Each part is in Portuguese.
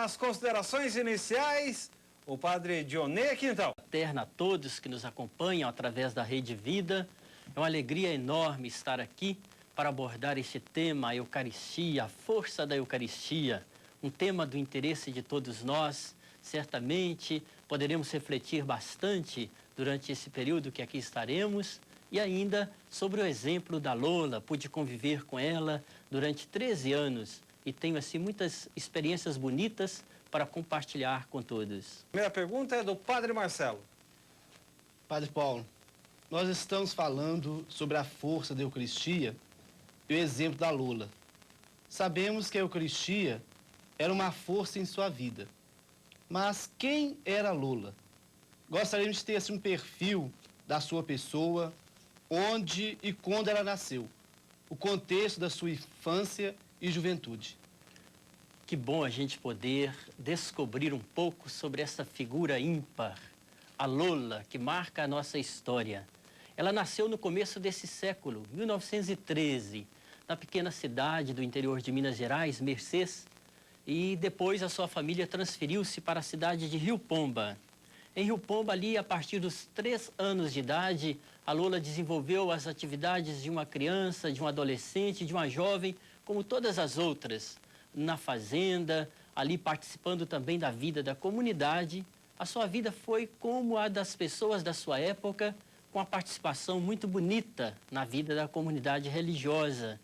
as considerações iniciais, o padre Dionê Quintal. Terna a todos que nos acompanham através da Rede Vida. É uma alegria enorme estar aqui para abordar este tema, a Eucaristia, a força da Eucaristia, um tema do interesse de todos nós. Certamente poderemos refletir bastante durante esse período que aqui estaremos e ainda sobre o exemplo da Lola. Pude conviver com ela durante 13 anos e tenho assim muitas experiências bonitas para compartilhar com todos. Primeira pergunta é do padre Marcelo. Padre Paulo, nós estamos falando sobre a força da Eucaristia e o exemplo da Lola. Sabemos que a Eucaristia era uma força em sua vida. Mas quem era a Lola? Gostaríamos de ter assim, um perfil da sua pessoa, onde e quando ela nasceu, o contexto da sua infância e juventude. Que bom a gente poder descobrir um pouco sobre essa figura ímpar, a Lola, que marca a nossa história. Ela nasceu no começo desse século, 1913, na pequena cidade do interior de Minas Gerais, Mercês, e depois a sua família transferiu-se para a cidade de Rio Pomba. Em Rio Pomba, ali, a partir dos 3 anos de idade, a Lola desenvolveu as atividades de uma criança, de um adolescente, de uma jovem, como todas as outras, na fazenda, ali participando também da vida da comunidade. A sua vida foi como a das pessoas da sua época, com a participação muito bonita na vida da comunidade religiosa.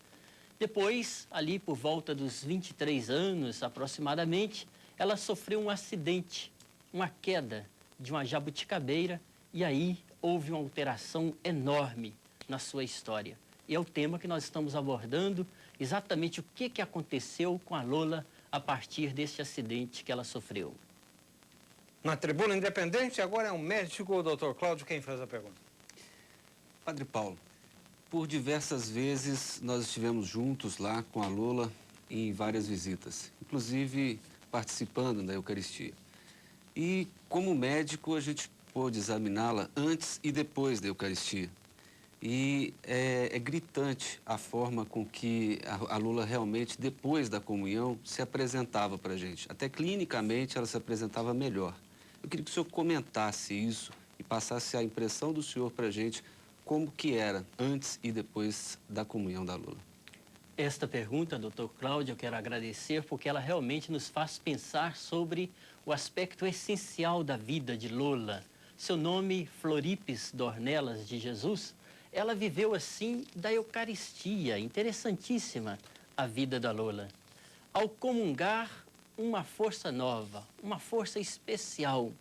Depois, ali por volta dos 23 anos aproximadamente, ela sofreu um acidente, uma queda de uma jabuticabeira, e aí houve uma alteração enorme na sua história. E é o tema que nós estamos abordando, exatamente o que aconteceu com a Lola a partir desse acidente que ela sofreu. Na Tribuna Independente, agora é o médico, o Dr. Cláudio, quem faz a pergunta. Padre Paulo, por diversas vezes nós estivemos juntos lá com a Lola em várias visitas, inclusive participando da Eucaristia. E como médico a gente pôde examiná-la antes e depois da Eucaristia. E é gritante a forma com que a Lola realmente, depois da comunhão, se apresentava para a gente. Até clinicamente ela se apresentava melhor. Eu queria que o senhor comentasse isso e passasse a impressão do senhor para a gente como que era antes e depois da comunhão da Lola. Esta pergunta, doutor Cláudio, eu quero agradecer porque ela realmente nos faz pensar sobre o aspecto essencial da vida de Lola. Seu nome, Floripes Dornelas de Jesus, ela viveu assim da Eucaristia, interessantíssima a vida da Lola. Ao comungar, uma força nova, uma força especial.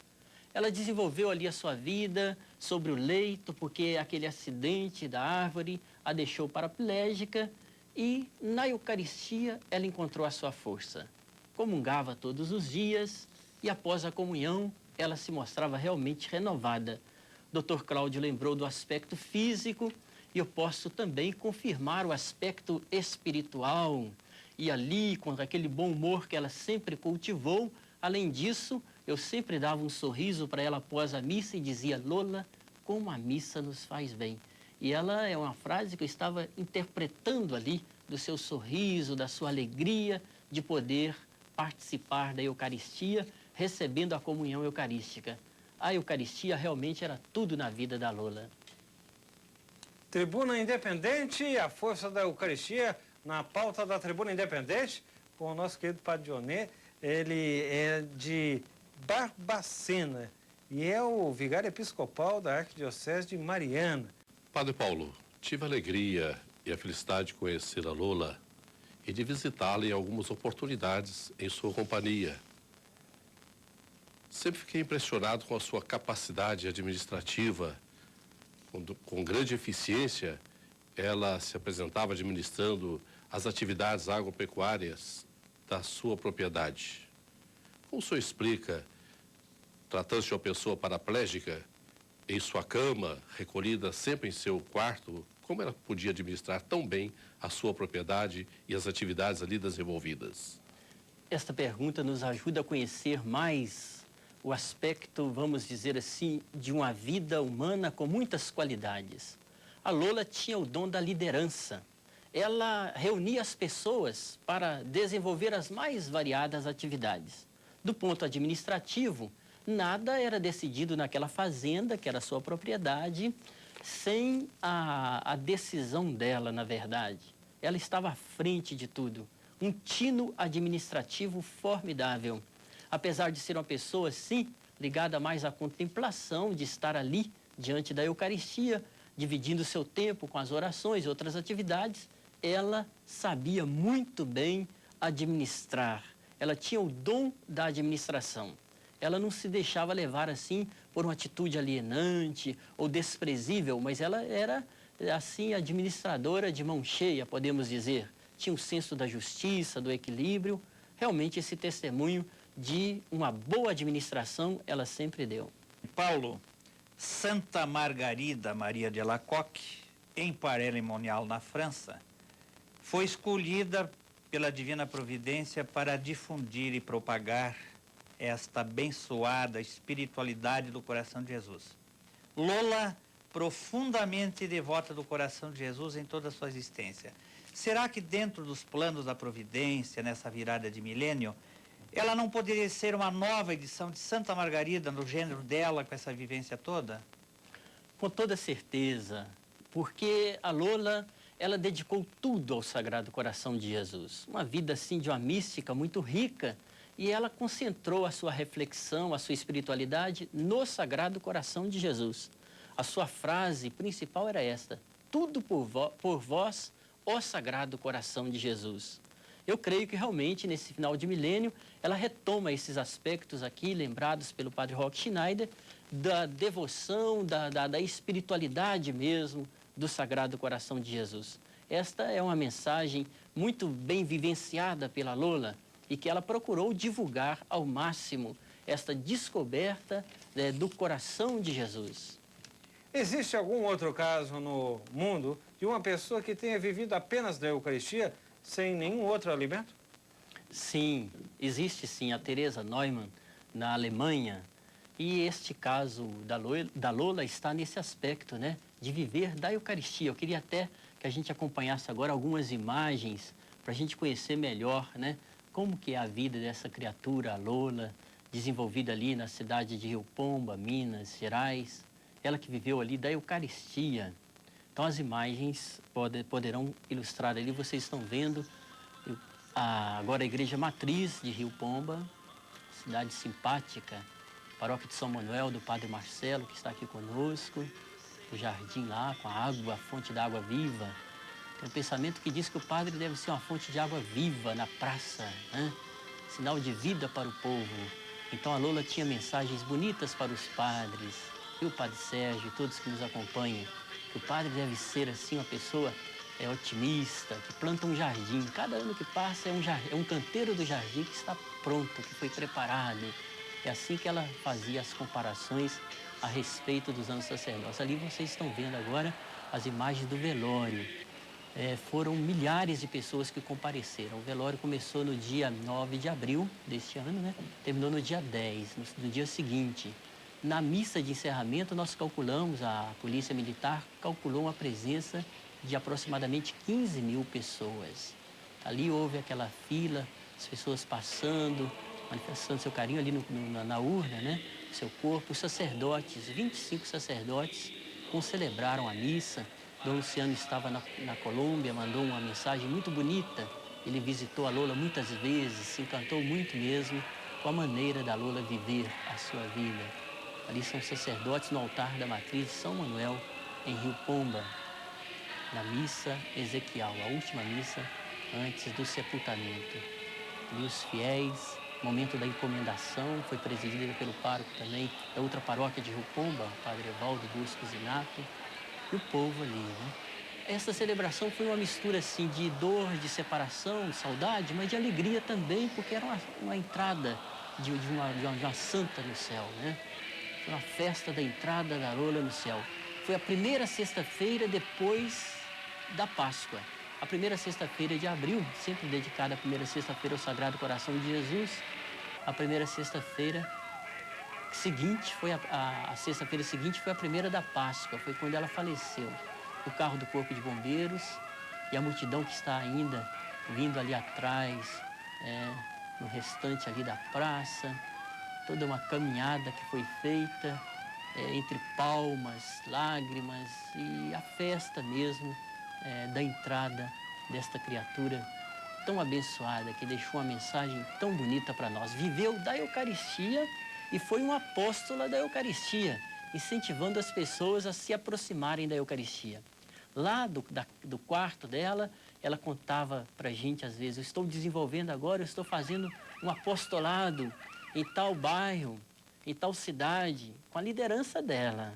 Ela desenvolveu ali a sua vida sobre o leito, porque aquele acidente da árvore a deixou paraplégica, e na Eucaristia ela encontrou a sua força. Comungava todos os dias e após a comunhão ela se mostrava realmente renovada. Dr. Cláudio lembrou do aspecto físico e eu posso também confirmar o aspecto espiritual. E ali, com aquele bom humor que ela sempre cultivou, além disso, eu sempre dava um sorriso para ela após a missa e dizia: Lola, como a missa nos faz bem. E ela é uma frase que eu estava interpretando ali do seu sorriso, da sua alegria de poder participar da Eucaristia, recebendo a comunhão eucarística. A Eucaristia realmente era tudo na vida da Lola. Tribuna Independente, a força da Eucaristia na pauta da Tribuna Independente, com o nosso querido Padre Dionê. Ele é de Barbacena e é o vigário episcopal da Arquidiocese de Mariana. Padre Paulo, tive a alegria e a felicidade de conhecer a Lola e de visitá-la em algumas oportunidades em sua companhia. Sempre fiquei impressionado com a sua capacidade administrativa. Com grande eficiência, ela se apresentava administrando as atividades agropecuárias da sua propriedade. Como o senhor explica, tratando-se de uma pessoa paraplégica, em sua cama, recolhida sempre em seu quarto, como ela podia administrar tão bem a sua propriedade e as atividades ali desenvolvidas? Esta pergunta nos ajuda a conhecer mais o aspecto, vamos dizer assim, de uma vida humana com muitas qualidades. A Lola tinha o dom da liderança. Ela reunia as pessoas para desenvolver as mais variadas atividades. Do ponto administrativo, nada era decidido naquela fazenda, que era sua propriedade, sem a decisão dela, na verdade. Ela estava à frente de tudo. Um tino administrativo formidável. Apesar de ser uma pessoa, sim, ligada mais à contemplação, de estar ali, diante da Eucaristia, dividindo seu tempo com as orações e outras atividades, ela sabia muito bem administrar. Ela tinha o dom da administração. Ela não se deixava levar assim por uma atitude alienante ou desprezível, mas ela era assim administradora de mão cheia, podemos dizer. Tinha um senso da justiça, do equilíbrio. Realmente esse testemunho de uma boa administração ela sempre deu. Paulo, Santa Margarida Maria de Alacoque, em Paray-le-Monial, na França, foi escolhida pela Divina Providência para difundir e propagar esta abençoada espiritualidade do coração de Jesus. Lola, profundamente devota do coração de Jesus em toda a sua existência. Será que dentro dos planos da Providência, nessa virada de milênio, ela não poderia ser uma nova edição de Santa Margarida no gênero dela, com essa vivência toda? Com toda certeza, porque a Lola, ela dedicou tudo ao Sagrado Coração de Jesus. Uma vida assim de uma mística muito rica, e ela concentrou a sua reflexão, a sua espiritualidade no Sagrado Coração de Jesus. A sua frase principal era esta: tudo por vós, ó Sagrado Coração de Jesus. Eu creio que realmente nesse final de milênio ela retoma esses aspectos aqui lembrados pelo Padre Roque Schneider, da devoção, da espiritualidade mesmo do Sagrado Coração de Jesus. Esta é uma mensagem muito bem vivenciada pela Lola e que ela procurou divulgar ao máximo esta descoberta do coração de Jesus. Existe algum outro caso no mundo de uma pessoa que tenha vivido apenas da Eucaristia sem nenhum outro alimento? Sim, existe sim. A Teresa Neumann, na Alemanha, e este caso da Lola está nesse aspecto, né? De viver da Eucaristia. Eu queria até que a gente acompanhasse agora algumas imagens para a gente conhecer melhor, né? Como que é a vida dessa criatura, a Lola, desenvolvida ali na cidade de Rio Pomba, Minas Gerais. Ela que viveu ali da Eucaristia. Então as imagens poderão ilustrar ali, vocês estão vendo agora a Igreja Matriz de Rio Pomba, cidade simpática, paróquia de São Manuel, do Padre Marcelo, que está aqui conosco, o jardim lá com a água, a fonte da água viva. Tem um pensamento que diz que o padre deve ser uma fonte de água viva na praça, né? Sinal de vida para o povo. Então a Lola tinha mensagens bonitas para os padres, e o Padre Sérgio e todos que nos acompanham, que o padre deve ser assim uma pessoa otimista, que planta um jardim. Cada ano que passa é um canteiro do jardim que está pronto, que foi preparado. É assim que ela fazia as comparações a respeito dos anos sacerdotes. Ali vocês estão vendo agora as imagens do velório. Foram milhares de pessoas que compareceram. O velório começou no dia 9 de abril deste ano, né? Terminou no dia 10, no dia seguinte. Na missa de encerramento, nós calculamos, a Polícia Militar calculou uma presença de aproximadamente 15 mil pessoas. Ali houve aquela fila, as pessoas passando, manifestando seu carinho ali na urna, né? Seu corpo. Os sacerdotes, 25 sacerdotes, concelebraram a missa. Dom Luciano estava na Colômbia, mandou uma mensagem muito bonita. Ele visitou a Lola muitas vezes, se encantou muito mesmo com a maneira da Lola viver a sua vida. Ali são sacerdotes no altar da Matriz de São Manuel, em Rio Pomba, na missa Ezequiel, a última missa antes do sepultamento. E os fiéis, momento da encomendação, foi presidida pelo pároco também da outra paróquia de Rio Pomba, o Padre Evaldo Bustos Inato, e o povo ali, né? Essa celebração foi uma mistura, assim, de dor, de separação, de saudade, mas de alegria também, porque era uma entrada de uma santa no céu, né? Foi uma festa da entrada da Lola no céu. Foi a primeira sexta-feira depois da Páscoa. A primeira sexta-feira de abril, sempre dedicada à primeira sexta-feira ao Sagrado Coração de Jesus. A primeira sexta-feira seguinte, a sexta-feira seguinte foi a primeira da Páscoa, foi quando ela faleceu. O carro do Corpo de Bombeiros e a multidão que está ainda vindo ali atrás, no restante ali da praça, toda uma caminhada que foi feita, entre palmas, lágrimas e a festa mesmo da entrada desta criatura tão abençoada, que deixou uma mensagem tão bonita para nós. Viveu da Eucaristia e foi uma apóstola da Eucaristia, incentivando as pessoas a se aproximarem da Eucaristia. Lá do quarto dela, ela contava para a gente, às vezes, eu estou desenvolvendo agora, eu estou fazendo um apostolado em tal bairro, em tal cidade, com a liderança dela.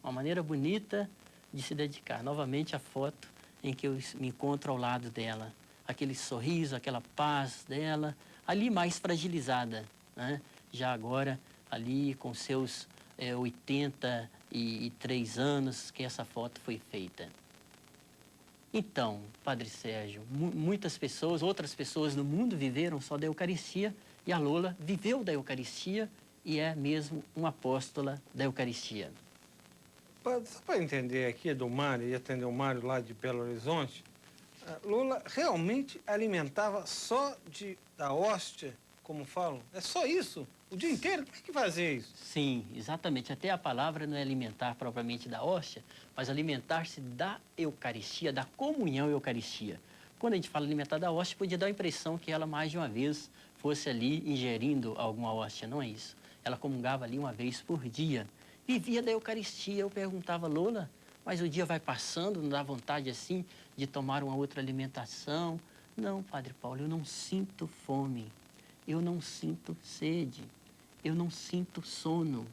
Uma maneira bonita de se dedicar. Novamente a foto em que eu me encontro ao lado dela. Aquele sorriso, aquela paz dela, ali mais fragilizada, né? Já agora, ali com seus 83 anos que essa foto foi feita. Então, Padre Sérgio, muitas pessoas, outras pessoas no mundo viveram só da Eucaristia e a Lola viveu da Eucaristia e é mesmo uma apóstola da Eucaristia. Só para entender aqui do Mário e atender o Mário lá de Belo Horizonte, a Lola realmente alimentava só da hóstia, como falam? É só isso? O dia inteiro? Como é que fazia isso? Sim, exatamente. Até a palavra não é alimentar propriamente da hóstia, mas alimentar-se da Eucaristia, da comunhão Eucaristia. Quando a gente fala alimentar da hóstia, podia dar a impressão que ela mais de uma vez fosse ali ingerindo alguma hóstia. Não é isso. Ela comungava ali uma vez por dia. Vivia da Eucaristia. Eu perguntava, Lola, mas o dia vai passando, não dá vontade assim de tomar uma outra alimentação? Não, Padre Paulo, eu não sinto fome. Eu não sinto sede, eu não sinto sono.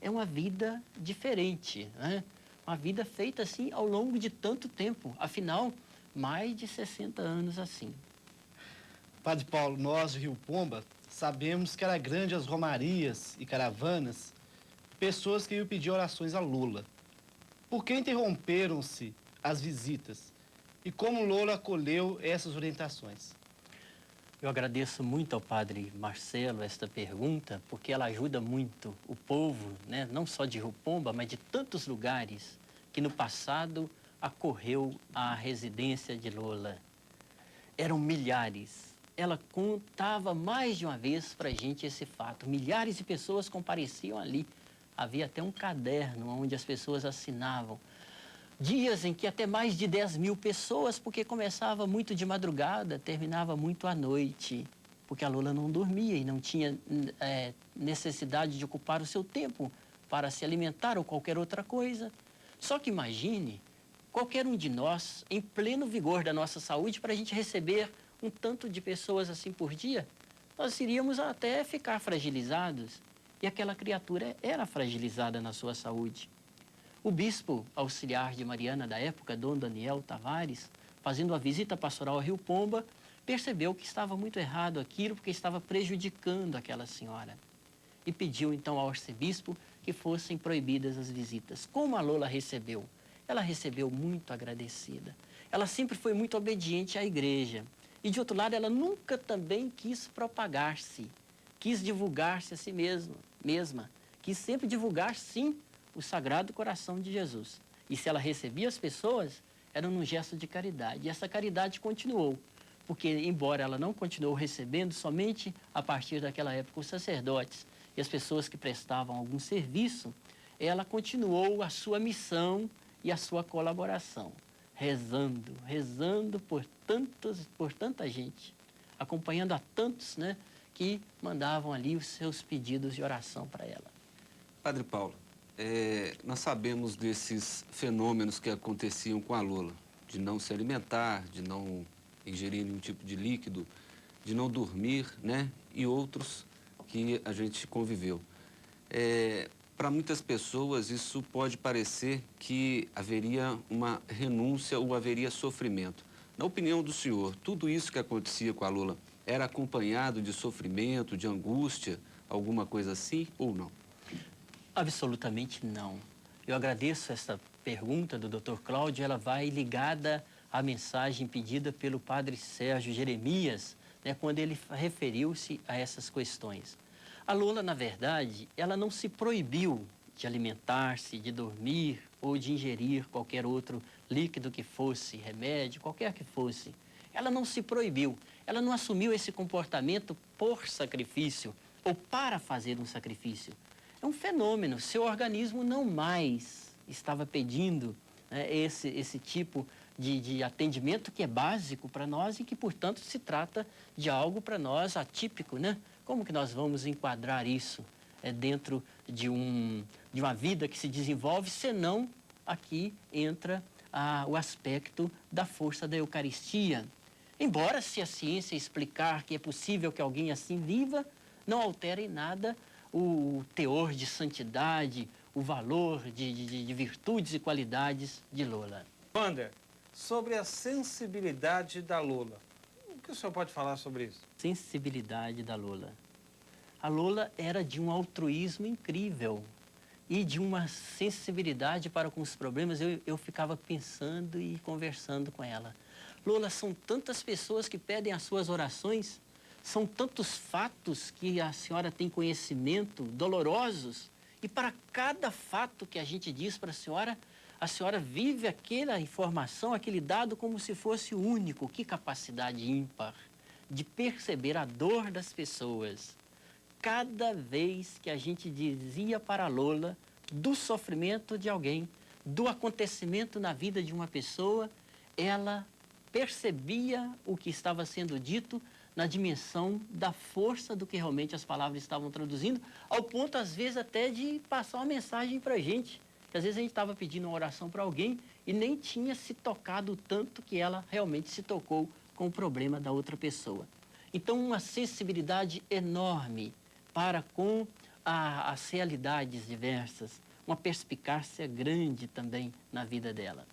É uma vida diferente, né? Uma vida feita assim ao longo de tanto tempo. Afinal, mais de 60 anos assim. Padre Paulo, nós de Rio Pomba sabemos que era grande as romarias e caravanas, pessoas que iam pedir orações a Lola. Por que interromperam-se as visitas? E como Lola acolheu essas orientações? Eu agradeço muito ao Padre Marcelo esta pergunta, porque ela ajuda muito o povo, né? Não só de Rio Pomba, mas de tantos lugares que no passado acorreu à residência de Lola. Eram milhares. Ela contava mais de uma vez para a gente esse fato. Milhares de pessoas compareciam ali. Havia até um caderno onde as pessoas assinavam. Dias em que até mais de 10 mil pessoas, porque começava muito de madrugada, terminava muito à noite, porque a Lola não dormia e não tinha necessidade de ocupar o seu tempo para se alimentar ou qualquer outra coisa. Só que imagine, qualquer um de nós, em pleno vigor da nossa saúde, para a gente receber um tanto de pessoas assim por dia, nós iríamos até ficar fragilizados. E aquela criatura era fragilizada na sua saúde. O bispo auxiliar de Mariana da época, Dom Daniel Tavares, fazendo a visita pastoral a Rio Pomba, percebeu que estava muito errado aquilo, porque estava prejudicando aquela senhora. E pediu então ao arcebispo que fossem proibidas as visitas. Como a Lola recebeu? Ela recebeu muito agradecida. Ela sempre foi muito obediente à igreja. E de outro lado, ela nunca também quis propagar-se, quis divulgar-se a si mesma, quis sempre divulgar, sim, o Sagrado Coração de Jesus. E se ela recebia as pessoas, era num gesto de caridade. E essa caridade continuou, porque embora ela não continuou recebendo somente a partir daquela época os sacerdotes e as pessoas que prestavam algum serviço, ela continuou a sua missão e a sua colaboração, rezando por tanta gente, acompanhando a tantos, né, que mandavam ali os seus pedidos de oração para ela. Padre Paulo, nós sabemos desses fenômenos que aconteciam com a Lola, de não se alimentar, de não ingerir nenhum tipo de líquido, de não dormir, né? E outros que a gente conviveu. Para muitas pessoas, isso pode parecer que haveria uma renúncia ou haveria sofrimento. Na opinião do senhor, tudo isso que acontecia com a Lola era acompanhado de sofrimento, de angústia, alguma coisa assim ou não? Absolutamente não. Eu agradeço essa pergunta do Dr. Cláudio, ela vai ligada à mensagem pedida pelo Padre Sérgio Jeremias, né, quando ele referiu-se a essas questões. A Lola, na verdade, ela não se proibiu de alimentar-se, de dormir ou de ingerir qualquer outro líquido que fosse, remédio, qualquer que fosse. Ela não se proibiu, ela não assumiu esse comportamento por sacrifício ou para fazer um sacrifício. É um fenômeno. Seu organismo não mais estava pedindo, né, esse tipo de atendimento que é básico para nós e que, portanto, se trata de algo para nós atípico, né? Como que nós vamos enquadrar isso dentro de uma vida que se desenvolve, senão aqui entra o aspecto da força da Eucaristia. Embora, se a ciência explicar que é possível que alguém assim viva, não altera em nada o teor de santidade, o valor de virtudes e qualidades de Lola. Wander, sobre a sensibilidade da Lola, o que o senhor pode falar sobre isso? Sensibilidade da Lola. A Lola era de um altruísmo incrível e de uma sensibilidade para com os problemas. Eu ficava pensando e conversando com ela. Lola, são tantas pessoas que pedem as suas orações, são tantos fatos que a senhora tem conhecimento, dolorosos, e para cada fato que a gente diz para a senhora vive aquela informação, aquele dado como se fosse o único. Que capacidade ímpar de perceber a dor das pessoas. Cada vez que a gente dizia para a Lola do sofrimento de alguém, do acontecimento na vida de uma pessoa, ela percebia o que estava sendo dito na dimensão da força do que realmente as palavras estavam traduzindo, ao ponto, às vezes, até de passar uma mensagem para a gente. Às vezes a gente estava pedindo uma oração para alguém e nem tinha se tocado tanto que ela realmente se tocou com o problema da outra pessoa. Então, uma sensibilidade enorme para com as realidades diversas, uma perspicácia grande também na vida dela.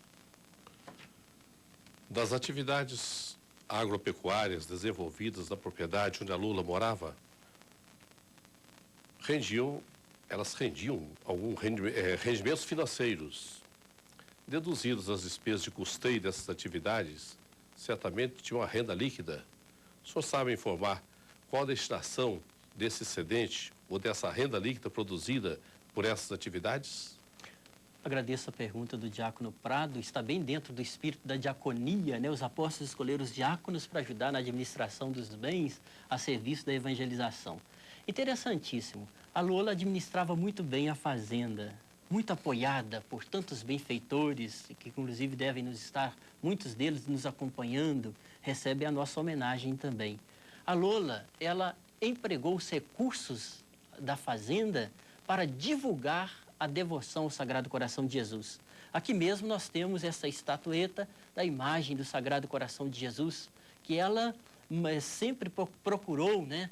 Das atividades agropecuárias desenvolvidas na propriedade onde a Lola morava, elas rendiam rendimentos financeiros. Deduzidos as despesas de custeio dessas atividades, certamente tinha uma renda líquida. O senhor sabe informar qual a destinação desse excedente ou dessa renda líquida produzida por essas atividades? Agradeço a pergunta do diácono Prado. Está bem dentro do espírito da diaconia, né? Os apóstolos escolheram os diáconos para ajudar na administração dos bens a serviço da evangelização. Interessantíssimo. A Lola administrava muito bem a fazenda, muito apoiada por tantos benfeitores, que inclusive devem nos estar, muitos deles nos acompanhando, recebem a nossa homenagem também. A Lola, ela empregou os recursos da fazenda para divulgar a devoção ao Sagrado Coração de Jesus. Aqui mesmo nós temos essa estatueta da imagem do Sagrado Coração de Jesus, que ela sempre procurou, né,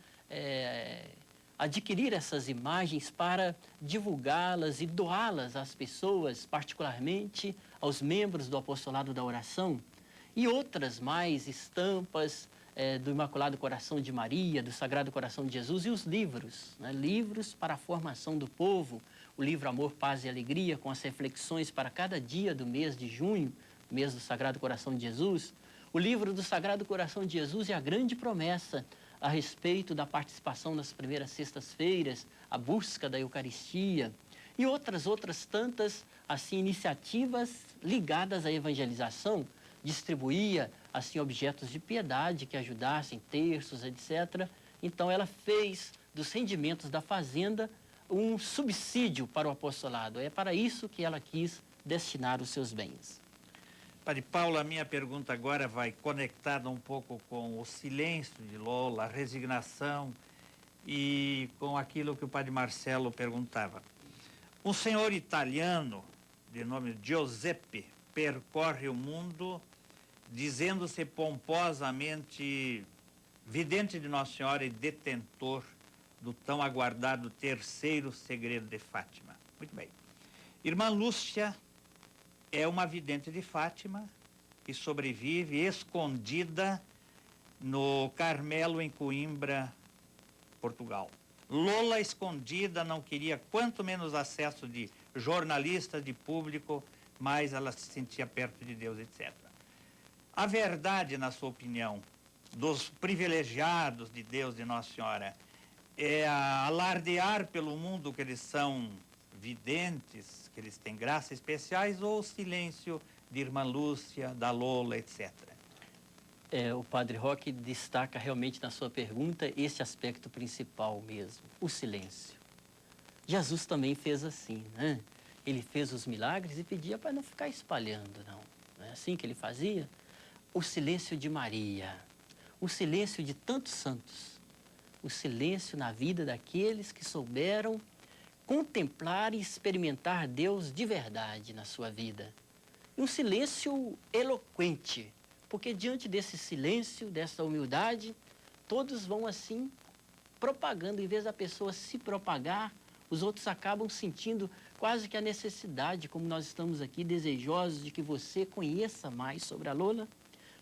adquirir essas imagens para divulgá-las e doá-las às pessoas, particularmente aos membros do Apostolado da Oração, e outras mais estampas do Imaculado Coração de Maria, do Sagrado Coração de Jesus, e os livros, né? Livros para a formação do povo, o livro Amor, Paz e Alegria, com as reflexões para cada dia do mês de junho, mês do Sagrado Coração de Jesus, o livro do Sagrado Coração de Jesus e a grande promessa a respeito da participação nas primeiras sextas-feiras, a busca da Eucaristia e outras tantas assim iniciativas ligadas à evangelização. Distribuía assim objetos de piedade que ajudassem, terços, etc. Então ela fez dos rendimentos da fazenda um subsídio para o apostolado. É para isso que ela quis destinar os seus bens. Padre Paulo, a minha pergunta agora vai conectada um pouco com o silêncio de Lola, a resignação e com aquilo que o Padre Marcelo perguntava. Um senhor italiano, de nome Giuseppe, percorre o mundo dizendo-se pomposamente vidente de Nossa Senhora e detentor do tão aguardado terceiro segredo de Fátima. Muito bem. Irmã Lúcia é uma vidente de Fátima que sobrevive escondida no Carmelo, em Coimbra, Portugal. Lola, escondida, não queria quanto menos acesso de jornalista, de público, mas ela se sentia perto de Deus, etc. A verdade, na sua opinião, dos privilegiados de Deus, de Nossa Senhora, é alardear pelo mundo que eles são videntes, que eles têm graças especiais, ou o silêncio de Irmã Lúcia, da Lola, etc.? O Padre Roque destaca realmente na sua pergunta esse aspecto principal mesmo, o silêncio. Jesus também fez assim, né? Ele fez os milagres e pedia para não ficar espalhando, não. Não é assim que ele fazia? O silêncio de Maria, o silêncio de tantos santos, o silêncio na vida daqueles que souberam contemplar e experimentar Deus de verdade na sua vida. E um silêncio eloquente, porque diante desse silêncio, dessa humildade, todos vão assim propagando, em vez da pessoa se propagar, os outros acabam sentindo quase que a necessidade, como nós estamos aqui desejosos de que você conheça mais sobre a Lola,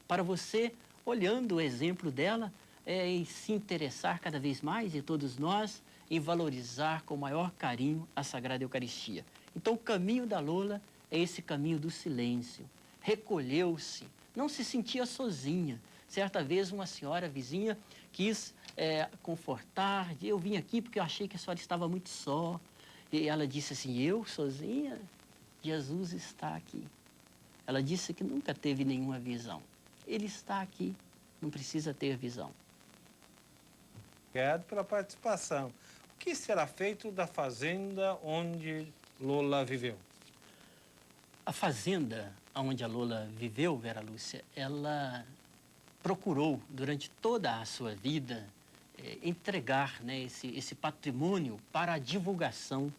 para você, olhando o exemplo dela, e se interessar cada vez mais, e todos nós, em valorizar com maior carinho a Sagrada Eucaristia. Então, o caminho da Lola é esse caminho do silêncio. Recolheu-se, não se sentia sozinha. Certa vez, uma senhora vizinha quis confortar, eu vim aqui porque eu achei que a senhora estava muito só. E ela disse assim, eu sozinha? Jesus está aqui. Ela disse que nunca teve nenhuma visão. Ele está aqui, não precisa ter visão. Obrigado pela participação. O que será feito da fazenda onde Lola viveu? A fazenda onde a Lola viveu, Vera Lúcia, ela procurou, durante toda a sua vida, entregar, né, esse patrimônio para a divulgação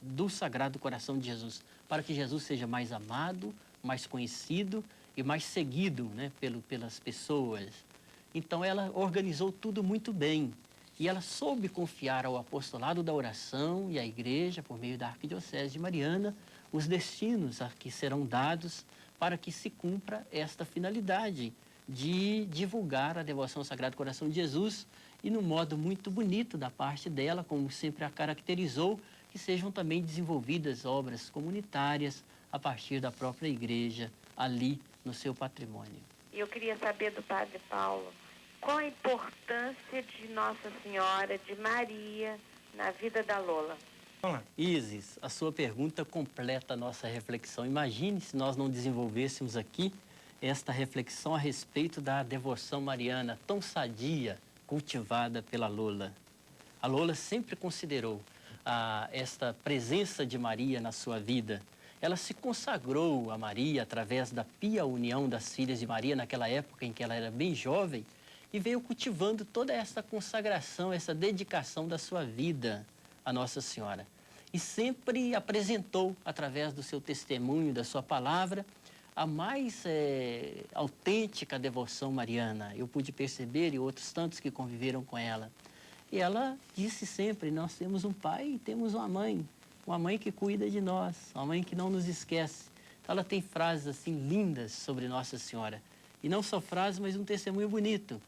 do Sagrado Coração de Jesus, para que Jesus seja mais amado, mais conhecido e mais seguido, né, pelas pessoas. Então, ela organizou tudo muito bem. E ela soube confiar ao apostolado da oração e à igreja, por meio da Arquidiocese de Mariana, os destinos a que serão dados para que se cumpra esta finalidade de divulgar a devoção ao Sagrado Coração de Jesus e, num modo muito bonito da parte dela, como sempre a caracterizou, que sejam também desenvolvidas obras comunitárias a partir da própria igreja, ali no seu patrimônio. Eu queria saber do Padre Paulo, qual a importância de Nossa Senhora, de Maria, na vida da Lola? Vamos lá. Isis, a sua pergunta completa a nossa reflexão. Imagine se nós não desenvolvêssemos aqui esta reflexão a respeito da devoção mariana tão sadia, cultivada pela Lola. A Lola sempre considerou esta presença de Maria na sua vida. Ela se consagrou a Maria através da pia união das filhas de Maria naquela época em que ela era bem jovem e veio cultivando toda essa consagração, essa dedicação da sua vida a Nossa Senhora. E sempre apresentou, através do seu testemunho, da sua palavra, a mais autêntica devoção mariana. Eu pude perceber, e outros tantos que conviveram com ela. E ela disse sempre, nós temos um pai e temos uma mãe que cuida de nós, uma mãe que não nos esquece. Então, ela tem frases assim lindas sobre Nossa Senhora. E não só frases, mas um testemunho bonito.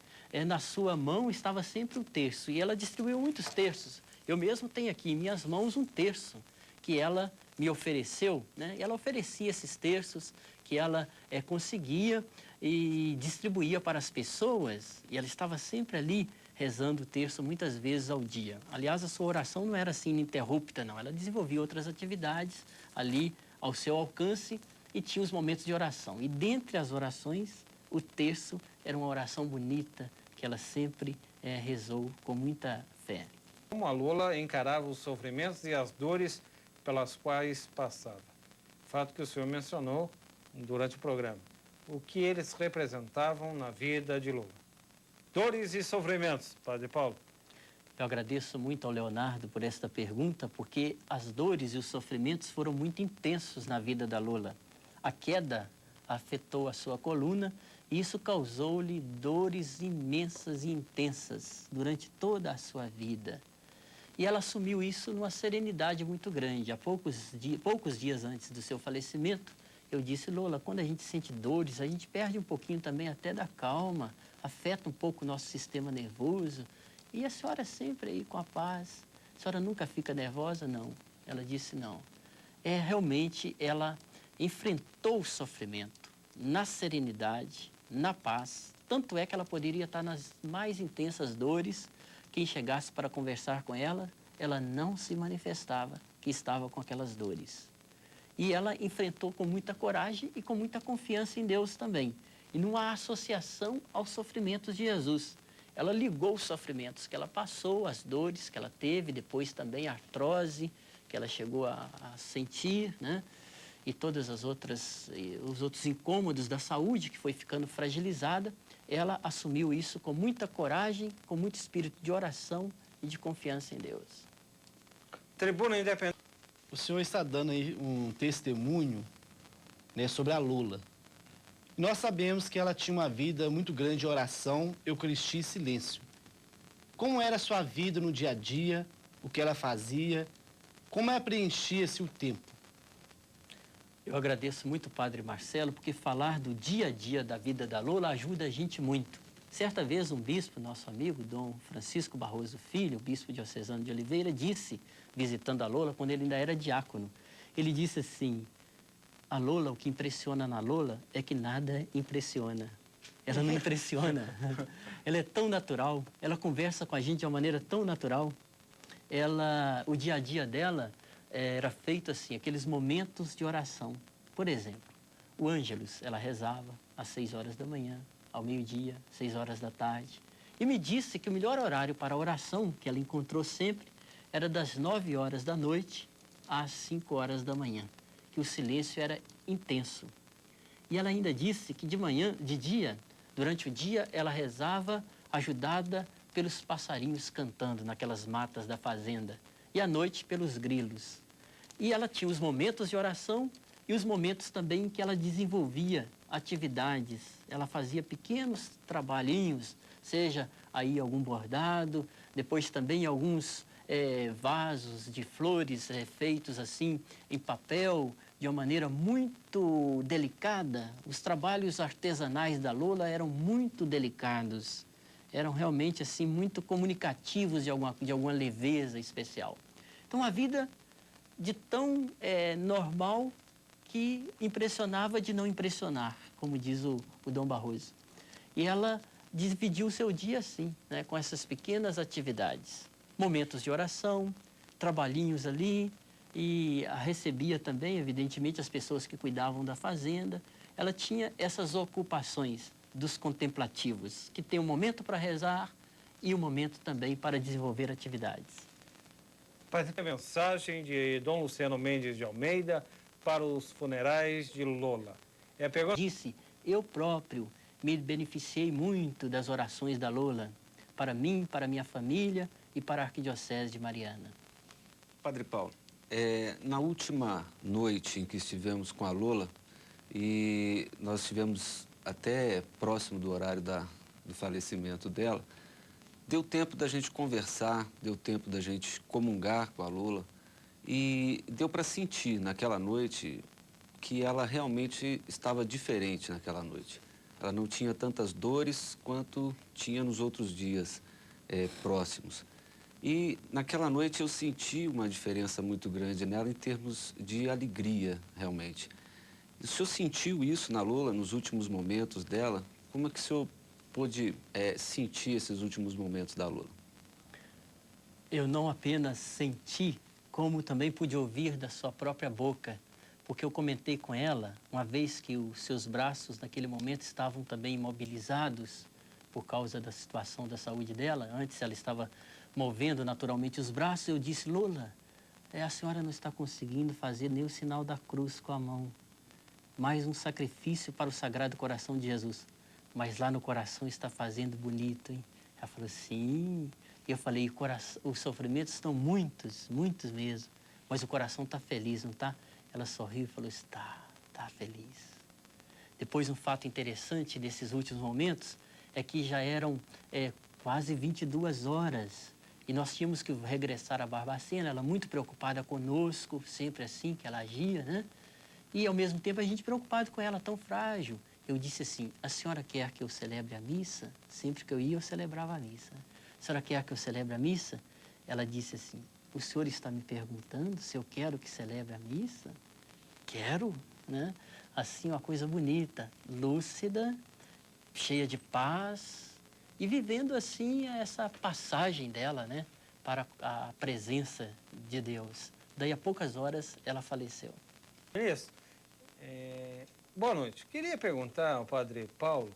Na sua mão estava sempre um terço, e ela distribuiu muitos terços. Eu mesmo tenho aqui em minhas mãos um terço que ela me ofereceu, né? E ela oferecia esses terços que ela conseguia e distribuía para as pessoas, e ela estava sempre ali rezando o terço muitas vezes ao dia. Aliás, a sua oração não era assim ininterrupta, não. Ela desenvolvia outras atividades ali ao seu alcance e tinha os momentos de oração. E dentre as orações, o terço era uma oração bonita que ela sempre rezou com muita fé. Como a Lola encarava os sofrimentos e as dores pelas quais passava. Fato que o senhor mencionou durante o programa. O que eles representavam na vida de Lola. Dores e sofrimentos, Padre Paulo. Eu agradeço muito ao Leonardo por esta pergunta, porque as dores e os sofrimentos foram muito intensos na vida da Lola. A queda afetou a sua coluna e isso causou-lhe dores imensas e intensas durante toda a sua vida. E ela assumiu isso numa serenidade muito grande. Há poucos dias antes do seu falecimento, eu disse, Lola, quando a gente sente dores, a gente perde um pouquinho também até da calma, afeta um pouco o nosso sistema nervoso. E a senhora sempre aí com a paz. A senhora nunca fica nervosa? Não. Ela disse não. Realmente ela enfrentou o sofrimento na serenidade, na paz. Tanto é que ela poderia estar nas mais intensas dores. Quem chegasse para conversar com ela, ela não se manifestava que estava com aquelas dores. E ela enfrentou com muita coragem e com muita confiança em Deus também. e numa associação aos sofrimentos de Jesus. Ela ligou os sofrimentos que ela passou, as dores que ela teve, depois também a artrose que ela chegou a sentir, né? E todas as outras, os outros incômodos da saúde que foi ficando fragilizada. Ela assumiu isso com muita coragem, com muito espírito de oração e de confiança em Deus. Tribuna Independente. O senhor está dando aí um testemunho, né, sobre a Lola. Nós sabemos que ela tinha uma vida muito grande de oração, eucaristia e silêncio. Como era a sua vida no dia a dia, o que ela fazia, como ela preenchia-se o tempo? Eu agradeço muito o Padre Marcelo, porque falar do dia a dia da vida da Lola ajuda a gente muito. Certa vez um bispo, nosso amigo, Dom Francisco Barroso Filho, bispo diocesano de Oliveira, disse, visitando a Lola, quando ele ainda era diácono, ele disse assim: a Lola, o que impressiona na Lola é que nada impressiona. Ela não impressiona. Ela é tão natural, ela conversa com a gente de uma maneira tão natural. O dia a dia dela era feito assim, aqueles momentos de oração. Por exemplo, o Ângelus, ela rezava às 6 horas da manhã, ao meio-dia, 6 horas da tarde. E me disse que o melhor horário para a oração que ela encontrou sempre era das 9 horas da noite às 5 horas da manhã, que o silêncio era intenso. E ela ainda disse que de dia, durante o dia, ela rezava ajudada pelos passarinhos cantando naquelas matas da fazenda, e à noite pelos grilos. E ela tinha os momentos de oração e os momentos também em que ela desenvolvia atividades. Ela fazia pequenos trabalhinhos, seja aí algum bordado, depois também alguns vasos de flores feitos assim em papel, de uma maneira muito delicada. Os trabalhos artesanais da Lola eram muito delicados, eram realmente assim muito comunicativos de alguma leveza especial. Então a vida de tão normal que impressionava de não impressionar, como diz o Dom Barroso. E ela dividiu o seu dia assim, né, com essas pequenas atividades. Momentos de oração, trabalhinhos ali, e recebia também, evidentemente, as pessoas que cuidavam da fazenda. Ela tinha essas ocupações dos contemplativos, que tem um momento para rezar e um momento também para desenvolver atividades. A mensagem de Dom Luciano Mendes de Almeida para os funerais de Lola. Disse, eu próprio me beneficiei muito das orações da Lola, para mim, para minha família e para a Arquidiocese de Mariana. Padre Paulo, na última noite em que estivemos com a Lola, e nós estivemos até próximo do horário do falecimento dela, deu tempo da gente conversar, deu tempo da gente comungar com a Lola e deu para sentir naquela noite que ela realmente estava diferente naquela noite. Ela não tinha tantas dores quanto tinha nos outros dias próximos. E naquela noite eu senti uma diferença muito grande nela em termos de alegria, realmente. O senhor sentiu isso na Lola, nos últimos momentos dela? Como é que o senhor pôde sentir esses últimos momentos da Lola? Eu não apenas senti, como também pude ouvir da sua própria boca, porque eu comentei com ela, uma vez que os seus braços naquele momento estavam também imobilizados por causa da situação da saúde dela. Antes ela estava movendo naturalmente os braços, eu disse, Lola, a senhora não está conseguindo fazer nem o sinal da cruz com a mão. Mais um sacrifício para o Sagrado Coração de Jesus. Mas lá no coração está fazendo bonito, hein? Ela falou, sim. E eu falei, os sofrimentos estão muitos, muitos mesmo. Mas o coração está feliz, não está? Ela sorriu e falou, está feliz. Depois, um fato interessante desses últimos momentos é que já eram quase 22 horas. E nós tínhamos que regressar a Barbacena, ela muito preocupada conosco, sempre assim que ela agia, né? E, ao mesmo tempo, a gente preocupado com ela, tão frágil. Eu disse assim, a senhora quer que eu celebre a missa? Sempre que eu ia, eu celebrava a missa. A senhora quer que eu celebre a missa? Ela disse assim, o senhor está me perguntando se eu quero que celebre a missa? Quero, né? Assim, uma coisa bonita, lúcida, cheia de paz e vivendo, assim, essa passagem dela, né? Para a presença de Deus. Daí, a poucas horas, ela faleceu. Isso. Boa noite. Queria perguntar ao padre Paulo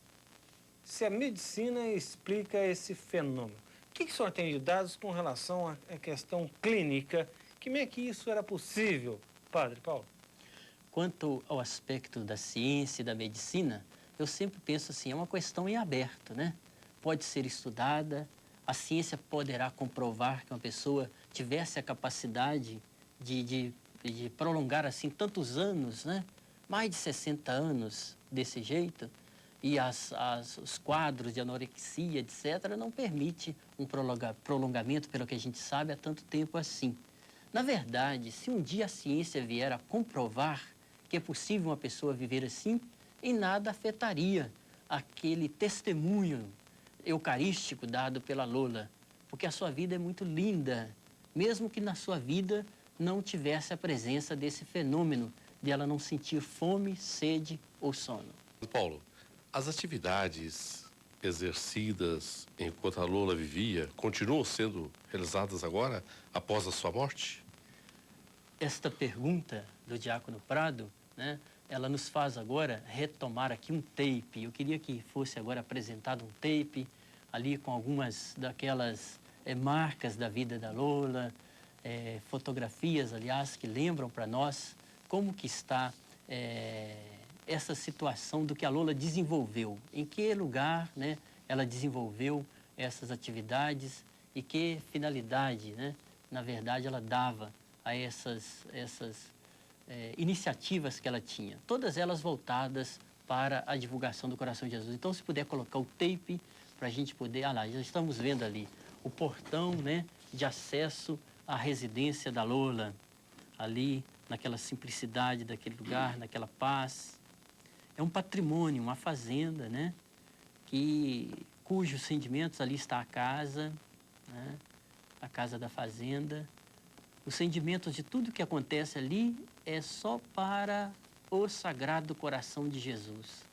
se a medicina explica esse fenômeno. O que o senhor tem de dados com relação à questão clínica? Como é que isso era possível, padre Paulo? Quanto ao aspecto da ciência e da medicina, eu sempre penso assim, é uma questão em aberto, né? Pode ser estudada, a ciência poderá comprovar que uma pessoa tivesse a capacidade de prolongar assim tantos anos, né? Mais de 60 anos desse jeito, e os quadros de anorexia, etc., não permite um prolongamento, pelo que a gente sabe, há tanto tempo assim. Na verdade, se um dia a ciência vier a comprovar que é possível uma pessoa viver assim, em nada afetaria aquele testemunho eucarístico dado pela Lola, porque a sua vida é muito linda, mesmo que na sua vida não tivesse a presença desse fenômeno de ela não sentir fome, sede ou sono. Paulo, as atividades exercidas enquanto a Lola vivia continuam sendo realizadas agora, após a sua morte? Esta pergunta do Diácono Prado, né, ela nos faz agora retomar aqui um tape. Eu queria que fosse agora apresentado um tape, ali com algumas daquelas marcas da vida da Lola, fotografias, aliás, que lembram para nós como que está essa situação do que a Lola desenvolveu, em que lugar, né, ela desenvolveu essas atividades e que finalidade, né, na verdade, ela dava a essas iniciativas que ela tinha, todas elas voltadas para a divulgação do coração de Jesus. Então, se puder colocar o tape para a gente poder... Ah lá, já estamos vendo ali o portão, né, de acesso à residência da Lola, ali naquela simplicidade daquele lugar, naquela paz. É um patrimônio, uma fazenda, né, cujos rendimentos, ali está a casa, né, a casa da fazenda. Os rendimentos de tudo que acontece ali é só para o Sagrado Coração de Jesus.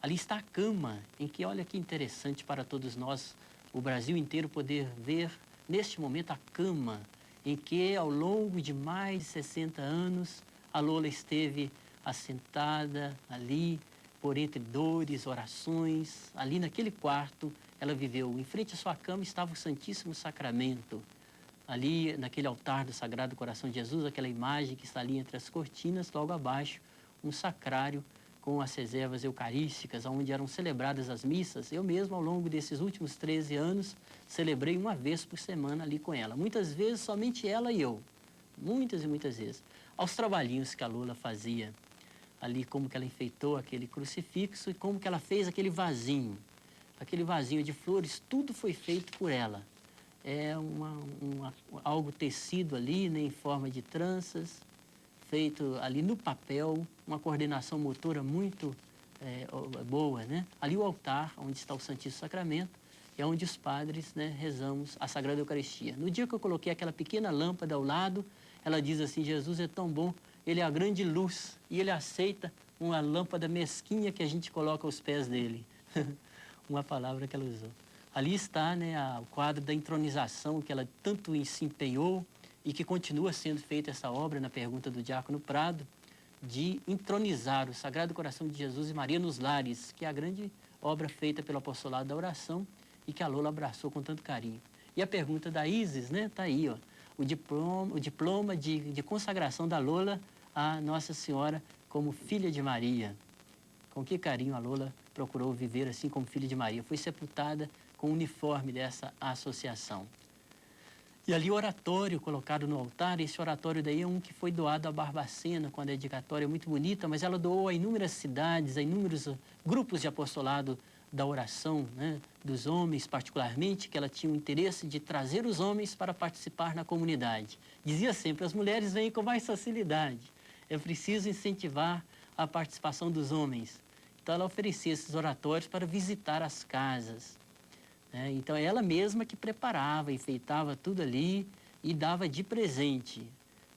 Ali está a cama, em que, olha que interessante para todos nós, o Brasil inteiro poder ver, neste momento, a cama em que, ao longo de mais de 60 anos, a Lola esteve assentada ali, por entre dores, orações. Ali naquele quarto, ela viveu. Em frente à sua cama estava o Santíssimo Sacramento. Ali, naquele altar do Sagrado Coração de Jesus, aquela imagem que está ali entre as cortinas, logo abaixo, um sacrário com as reservas eucarísticas, onde eram celebradas as missas. Eu mesmo, ao longo desses últimos 13 anos, celebrei uma vez por semana ali com ela. Muitas vezes, somente ela e eu. Muitas e muitas vezes. Aos trabalhinhos que a Lola fazia. Ali, como que ela enfeitou aquele crucifixo e como que ela fez aquele vasinho. Aquele vasinho de flores, tudo foi feito por ela. É algo tecido ali, né, em forma de tranças, feito ali no papel, uma coordenação motora muito boa, né? Ali o altar, onde está o Santíssimo Sacramento, é onde os padres, né, rezamos a Sagrada Eucaristia. No dia que eu coloquei aquela pequena lâmpada ao lado, ela diz assim, Jesus é tão bom, ele é a grande luz e ele aceita uma lâmpada mesquinha que a gente coloca aos pés dele. Uma palavra que ela usou. Ali está, né, o quadro da entronização que ela tanto se empenhou e que continua sendo feita essa obra, na pergunta do Diácono Prado, de entronizar o Sagrado Coração de Jesus e Maria nos lares, que é a grande obra feita pelo apostolado da oração e que a Lola abraçou com tanto carinho. E a pergunta da Isis, né, está aí, ó, o diploma de consagração da Lola a Nossa Senhora como filha de Maria. Com que carinho a Lola procurou viver assim como filha de Maria. Foi sepultada com o uniforme dessa associação. E ali o oratório colocado no altar, esse oratório daí é um que foi doado a Barbacena, com a dedicatória muito bonita, mas ela doou a inúmeras cidades, a inúmeros grupos de apostolado da oração, né, dos homens particularmente, que ela tinha o interesse de trazer os homens para participar na comunidade. Dizia sempre, as mulheres vêm com mais facilidade, é preciso incentivar a participação dos homens. Então ela oferecia esses oratórios para visitar as casas. Então, ela mesma que preparava, enfeitava tudo ali e dava de presente.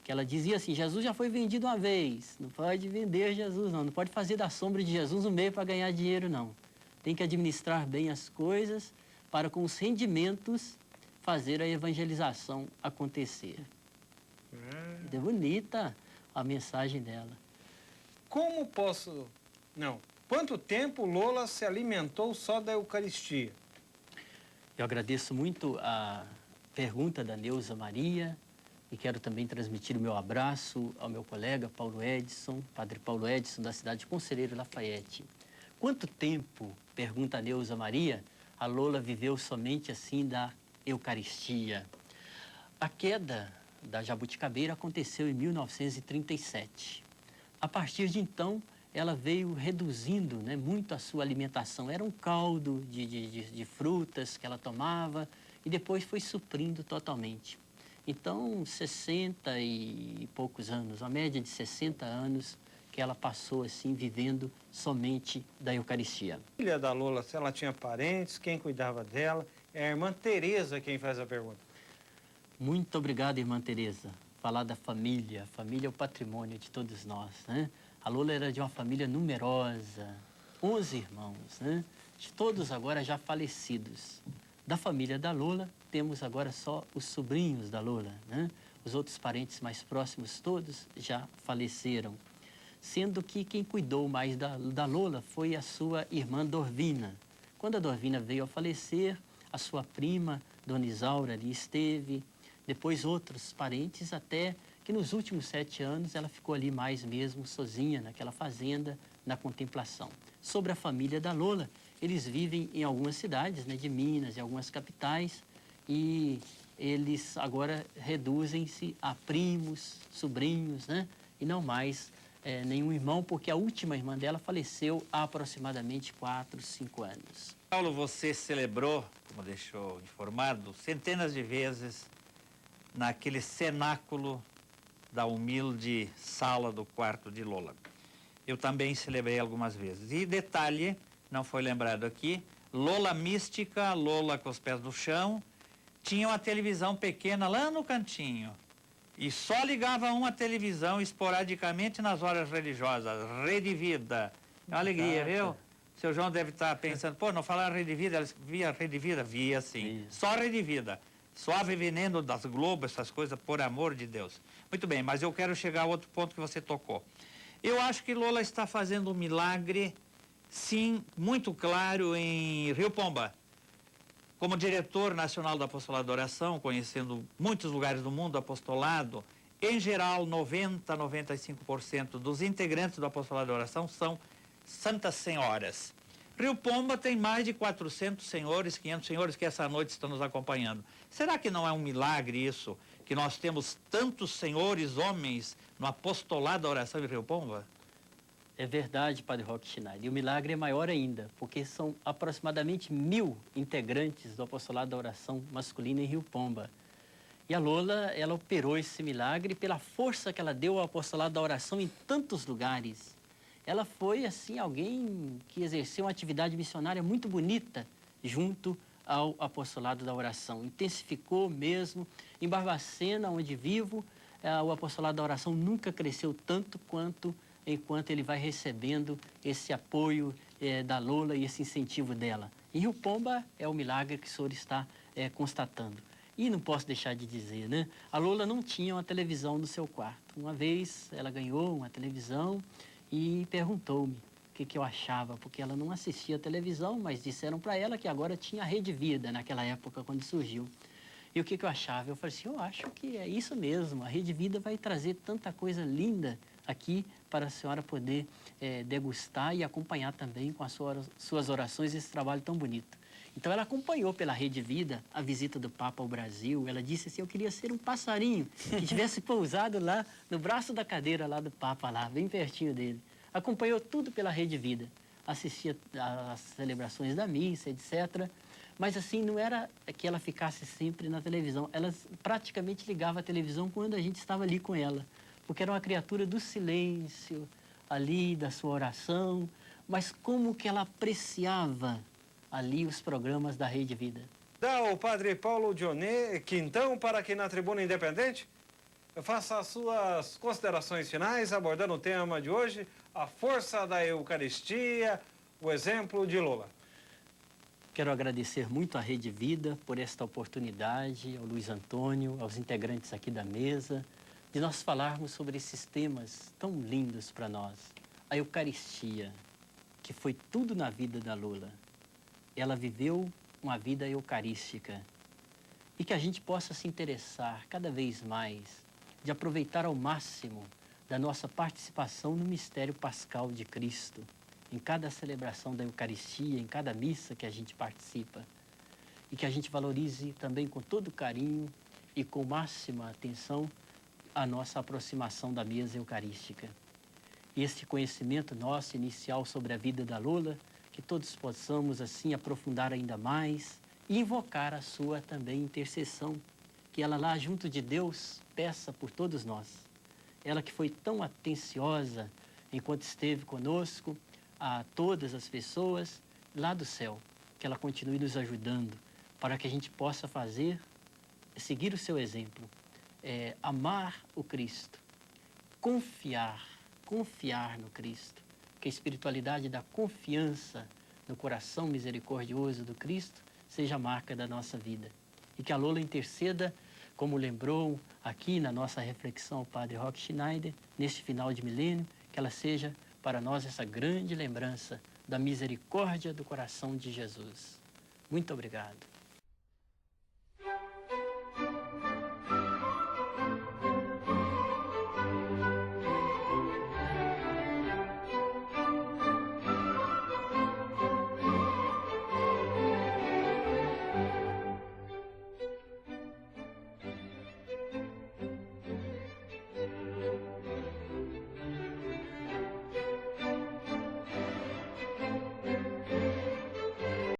Que ela dizia assim, Jesus já foi vendido uma vez, não pode vender Jesus não pode fazer da sombra de Jesus um meio para ganhar dinheiro não. Tem que administrar bem as coisas para com os rendimentos fazer a evangelização acontecer. É bonita a mensagem dela. Como posso Não. Quanto tempo Lola se alimentou só da Eucaristia? Eu agradeço muito a pergunta da Neuza Maria e quero também transmitir o meu abraço ao meu colega Paulo Edson, Padre Paulo Edson, da cidade de Conselheiro Lafayette. Quanto tempo, pergunta a Neuza Maria, a Lola viveu somente assim da Eucaristia? A queda da jabuticabeira aconteceu em 1937. A partir de então, ela veio reduzindo, né, muito a sua alimentação. Era um caldo de frutas que ela tomava e depois foi suprindo totalmente. Então, 60 e poucos anos, a média de 60 anos que ela passou assim, vivendo somente da Eucaristia. Filha da Lola, se ela tinha parentes, quem cuidava dela? É a irmã Teresa quem faz a pergunta. Muito obrigado, irmã Teresa. Falar da família. A família é o patrimônio de todos nós, né? A Lola era de uma família numerosa, 11 irmãos, né? De todos agora já falecidos. Da família da Lola, temos agora só os sobrinhos da Lola, né? Os outros parentes mais próximos todos já faleceram. Sendo que quem cuidou mais da Lola foi a sua irmã Dorvina. Quando a Dorvina veio a falecer, a sua prima, Dona Isaura, ali esteve. Depois outros parentes, até que nos últimos 7 anos ela ficou ali mais mesmo sozinha, naquela fazenda, na contemplação. Sobre a família da Lola, eles vivem em algumas cidades, né, de Minas, em algumas capitais, e eles agora reduzem-se a primos, sobrinhos, né, e não mais nenhum irmão, porque a última irmã dela faleceu há aproximadamente 4, 5 anos. Paulo, você celebrou, como deixou informado, centenas de vezes naquele cenáculo da humilde sala do quarto de Lola. Eu também celebrei algumas vezes. E detalhe, não foi lembrado aqui, Lola mística, Lola com os pés no chão, tinha uma televisão pequena lá no cantinho. E só ligava uma televisão esporadicamente nas horas religiosas, Rede Vida. É uma alegria, viu? O seu João deve estar pensando, pô, não falaram Rede Vida, eles via Rede Vida? Via sim, só Rede Vida. Suave veneno das Globo, essas coisas, por amor de Deus. Muito bem, mas eu quero chegar a outro ponto que você tocou. Eu acho que Lola está fazendo um milagre, sim, muito claro em Rio Pomba. Como diretor nacional do Apostolado da Oração, conhecendo muitos lugares do mundo do apostolado, em geral, 90, 95% dos integrantes do Apostolado da Oração são santas senhoras. Rio Pomba tem mais de 400 senhores, 500 senhores que essa noite estão nos acompanhando. Será que não é um milagre isso, que nós temos tantos senhores, homens, no Apostolado da Oração de Rio Pomba? É verdade, Padre Roque Schneider. E o milagre é maior ainda, porque são aproximadamente 1000 integrantes do Apostolado da Oração masculina em Rio Pomba. E a Lola, ela operou esse milagre pela força que ela deu ao Apostolado da Oração em tantos lugares. Ela foi, assim, alguém que exerceu uma atividade missionária muito bonita junto ao Apostolado da Oração. Intensificou mesmo. Em Barbacena, onde vivo, o Apostolado da Oração nunca cresceu tanto quanto enquanto ele vai recebendo esse apoio da Lola e esse incentivo dela. Em Rio Pomba é o milagre que o senhor está constatando. E não posso deixar de dizer, né? A Lola não tinha uma televisão no seu quarto. Uma vez ela ganhou uma televisão e perguntou-me o que eu achava, porque ela não assistia televisão, mas disseram para ela que agora tinha a Rede Vida naquela época, quando surgiu. E o que eu achava? Eu falei assim, eu acho que é isso mesmo, a Rede Vida vai trazer tanta coisa linda aqui para a senhora poder degustar e acompanhar também com as suas orações esse trabalho tão bonito. Então ela acompanhou pela Rede Vida a visita do Papa ao Brasil. Ela disse assim, eu queria ser um passarinho que tivesse pousado lá no braço da cadeira lá do Papa, lá, bem pertinho dele. Acompanhou tudo pela Rede Vida, assistia às celebrações da missa, etc. Mas assim, não era que ela ficasse sempre na televisão. Ela praticamente ligava a televisão quando a gente estava ali com ela, porque era uma criatura do silêncio, ali, da sua oração. Mas como que ela apreciava ali os programas da Rede Vida. Dá o Padre Paulo Dionet Quintão para aqui na Tribuna Independente. Faça as suas considerações finais, abordando o tema de hoje, a força da Eucaristia, o exemplo de Lola. Quero agradecer muito à Rede Vida por esta oportunidade, ao Luiz Antônio, aos integrantes aqui da mesa, de nós falarmos sobre esses temas tão lindos para nós. A Eucaristia, que foi tudo na vida da Lola. Ela viveu uma vida eucarística. E que a gente possa se interessar cada vez mais de aproveitar ao máximo da nossa participação no mistério pascal de Cristo, em cada celebração da Eucaristia, em cada missa que a gente participa. E que a gente valorize também com todo carinho e com máxima atenção a nossa aproximação da mesa eucarística. Este conhecimento nosso inicial sobre a vida da Lola, que todos possamos assim aprofundar ainda mais e invocar a sua também intercessão, que ela lá junto de Deus peça por todos nós. Ela que foi tão atenciosa enquanto esteve conosco, a todas as pessoas lá do céu, que ela continue nos ajudando para que a gente possa seguir o seu exemplo, amar o Cristo, confiar no Cristo, que a espiritualidade da confiança no coração misericordioso do Cristo seja a marca da nossa vida. E que a Lola interceda, como lembrou aqui na nossa reflexão o Padre Roque Schneider, neste final de milênio, que ela seja para nós essa grande lembrança da misericórdia do coração de Jesus. Muito obrigado.